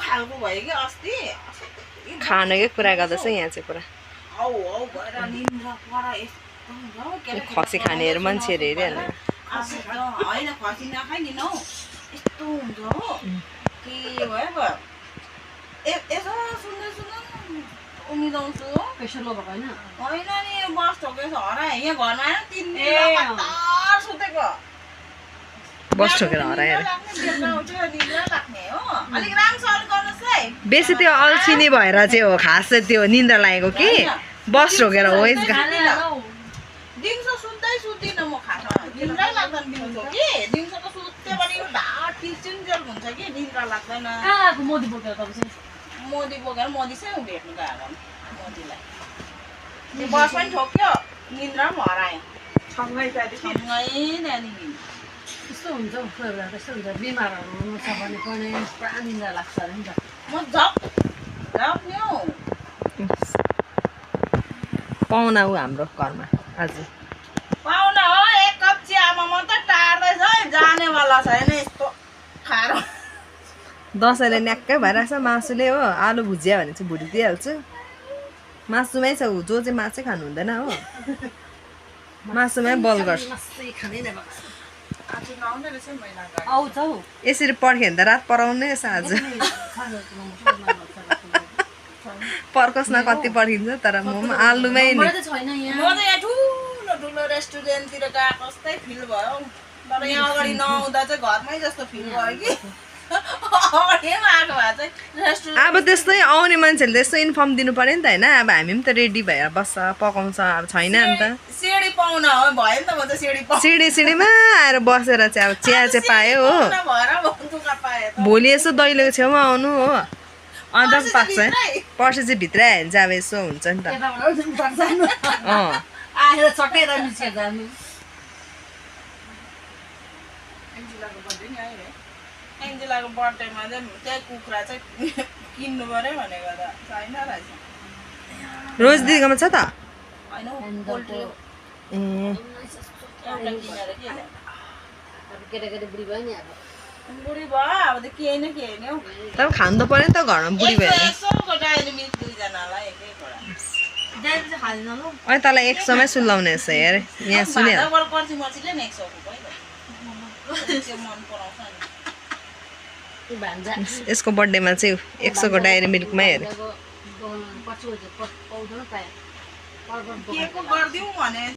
खालको भयो कि अस्ति खानाकै कुरा गर्दैछ यहाँ चाहिँ पुरा औ औ भएर निन्द्रा परा यस्तो खसी खानेहरू मान्छेहरू हेरिहाल्ने होइन खसी नखाइ नि हौ यस्तो हुन्छ हो के भयो यसो सुन्दै सुन्नु निदाउँछु हो प्रेसर लो भएको होइन होइन नि बस ठोकेछ हराए यहाँ घरमा आएर 3 दिन लगातार सुतेको बस ठोकेर हराएर निद्रा लाग्ने हो अलिक राम्रोसँग गर्नुहोस् है बेसी त्यो अल्छिनी भएर चाहिँ हो खास चाहिँ त्यो निन्द्रा लागेको कि बस ठोकेर हो दिउँसो सुत्दै सुत्दिनँ म खाना निन्द्रै लाग्दैन दिउँसो कि दिउँसो त सुत्यो भने यो ढाड टिचिन्जेल हुन्छ कि निन्द्रा लाग्दैन कहाँको मोदी बोकेर तपाईँ मोदी बोकेर मोदीसँग भेट्नु गएको मोदीलाई त्यो बस पनि ठोक्यो निन्द्रा पनि हरायो सँगै त्यहाँदेखि यस्तो हुन्छ हौ कोही बेला त्यस्तो हुन्छ बिमारहरू छ भने पनि पुरा निन्द्रा लाग्छ अरे नि त म झप नि हौ पाहुना ऊ हाम्रो घरमा आज पाहुना हो एक कप चियामा मात्रै टार्दैछ है जानेवाला छैन यस्तो खारो दसैँले न्याक्कै भइरहेछ मासुले हो आलु भुजिया भने चाहिँ भुटिदिइहाल्छु मासुमै छ ऊ जो चाहिँ मासै खानु हुँदैन हो मासुमै बल गर्छ आउँछ हौ यसरी पर्ख्यो भने त रात पराउने रहेछ आज पर्खोस् न कति पर्खिन्छ तर म आलुमै नि म त यहाँ ठुलो ठुलो रेस्टुरेन्टतिर गएको जस्तै फिल भयो तर यहाँ अगाडि नआउँदा चाहिँ घरमै जस्तो फिल भयो कि अगाडिमा आएको भए चाहिँ रेस्टुरेन्ट अब त्यस्तै आउने मान्छेहरूले त्यस्तो इन्फर्म दिनु पर्यो नि त होइन अब हामी पनि त रेडी भएर बस्छ पकाउँछ अब छैन नि त सिडी पाउन हो भयो नि त म त सिडी सिडीमा आएर बसेर चाहिँ अब चिया चाहिँ पायो हो भोलि यसो दैलोको छेउमा आउनु हो अन्त पनि पाक्छ पर्सि चाहिँ भित्र आयो भने चाहिँ अब यसो हुन्छ नि त आएर चटेर निस्केर जानु एन्जेलाको बर्थडेमा चाहिँ त्यही कुखुरा चाहिँ किन्नु पर्यो भनेको त छैन रहेछ रोज दिदीकोमा छ त होइन पोल्ट्री ए एउटा किनेर के केटाकेटी बुढी भयो नि अब बुढी भयो अब त केही न केही नै हौ तर खानु त पर्यो नि त घरमा बुढी भयो भने 100 को डायरी मिल्क दुईजनालाई एकैवटा डायरी चाहिँ खाँदैन ल अनि तँलाई 100 मै सुलाउने रहेछ हेर यहाँ सुन्यो पर्ची मर्चीले नि 100 को भयो त्यो मन पराउँछ नि भान्जा यसको बर्थडेमा चाहिँ 100 को डायरी मिल्कमा हेर पछि पाउँदैन पाए के को गरिदिउँ भने